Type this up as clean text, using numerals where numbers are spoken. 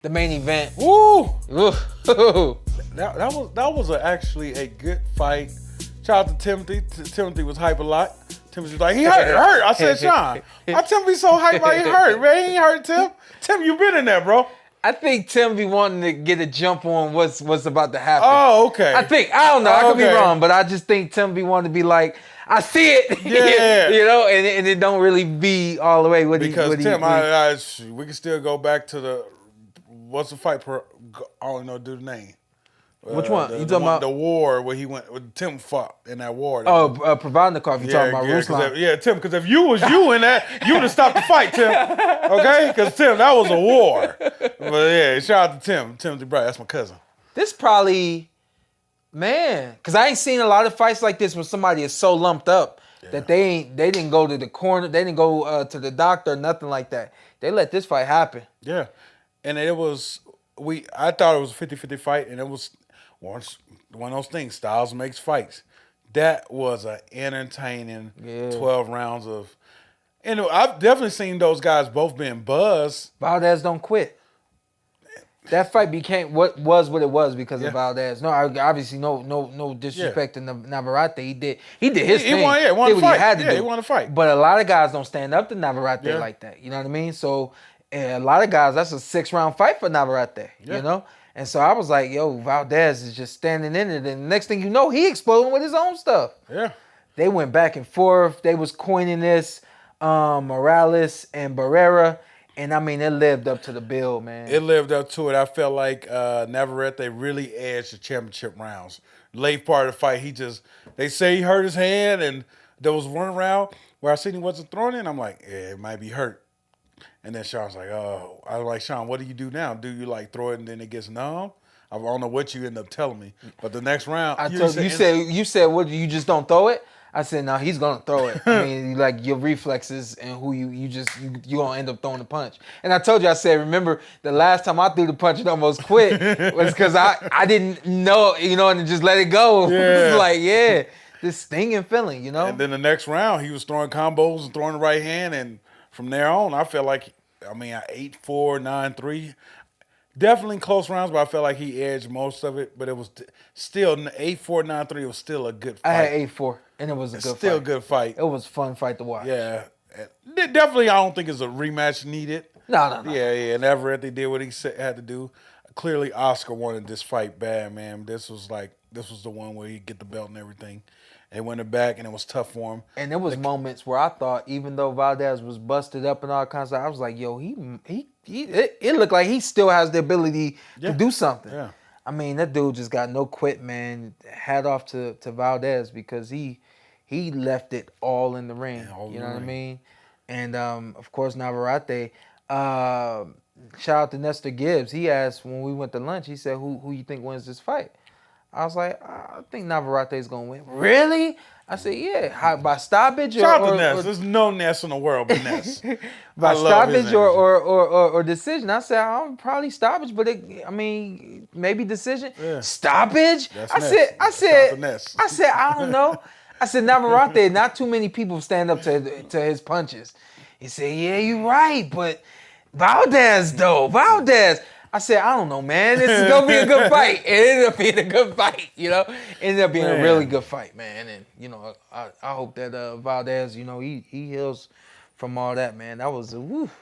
The main event. Woo! Ooh. That was actually a good fight. Shout out to Timothy. Timothy was hype a lot. Timothy was like, he hurt. I said, Shawn, why Timothy so hype like he hurt, man? He ain't hurt, Tim. Tim, you been in there, bro. I think Tim be wanting to get a jump on what's about to happen. Oh, okay. I don't know. I could be wrong, but I just think Tim be wanting to be like, I see it. Yeah. You know, and it don't really be all the way what because he... Tim, we can still go back to the, what's the fight? I don't know the name. Which one? You talking about? The war where he went, with Tim fought in that war. Provodnikov, you talking about Ruslan. Tim, because if you was in that, you would have stopped the fight, Tim. Okay? Because, Tim, that was a war. But, yeah, shout out to Tim. Timothy Bright, that's my cousin. This probably, man, because I ain't seen a lot of fights like this when somebody is so lumped up that they didn't go to the corner, they didn't go to the doctor, nothing like that. They let this fight happen. Yeah. And it was, I thought it was a 50-50 fight, and it was one of those things, styles makes fights. That was an entertaining 12 rounds of, and I've definitely seen those guys both being buzzed. Valdez don't quit. That fight became what it was because of Valdez. No, obviously no disrespect to Navarrete. He did his thing. He won the fight. He had to do. He won the fight. But a lot of guys don't stand up to Navarrete like that. You know what I mean? So a lot of guys, that's a 6-round fight for Navarrete. You know? And so I was like, yo, Valdez is just standing in it. And the next thing you know, he exploding with his own stuff. Yeah. They went back and forth. They was coining this, Morales and Barrera. And, I mean, it lived up to the bill, man. It lived up to it. I felt like Navarrete really edged the championship rounds. Late part of the fight, they say he hurt his hand. And there was one round where I seen he wasn't throwing it. And I'm like, it might be hurt. And then Shawn's like, oh. I was like, Shawn, what do you do now? Do you, like, throw it and then it gets numb? I don't know what you end up telling me. But the next round... You said, what, you just don't throw it? I said, no, he's going to throw it. I mean, like, your reflexes and who you going to end up throwing the punch. And I told you, I said, remember, the last time I threw the punch and almost quit was because I didn't know, and just let it go. Yeah. It was like, this stinging feeling, And then the next round, he was throwing combos and throwing the right hand, and from there on, I felt like, 8-4, 9-3. Definitely close rounds, but I felt like he edged most of it. But it was still 8-4, 9-3. It was still a good fight. I had 8-4, and it was a good fight. Still a good fight. It was a fun fight to watch. Yeah. Definitely, I don't think it's a rematch needed. No. Yeah. Navarrete did what he had to do. Clearly, Oscar wanted this fight bad, man. This was the one where he'd get the belt and everything. They went it back, and it was tough for him. And there was moments where I thought, even though Valdez was busted up and all kinds of stuff, I was like, yo, it looked like he still has the ability to do something. Yeah. I mean, that dude just got no quit, man. Hat off to Valdez because he left it all in the ring. You know what I mean? And, of course, Navarrete, shout out to Nestor Gibbs. He asked when we went to lunch, he said, who you think wins this fight? I was like, I think Navarrete's going to win. Really? I said, yeah. By stoppage or... Shout out to Ness. There's no Ness in the world but Ness. By stoppage or decision. I said, I'll probably stoppage, but maybe decision. Yeah. Stoppage? That's I said, I don't know. I said, Navarrete, not too many people stand up to his punches. He said, yeah, you're right, but Valdez, though. I said, I don't know, man. This is going to be a good fight. It ended up being a good fight, Ended up being a really good fight, man. And, I hope that Valdez, he heals from all that, man. That was,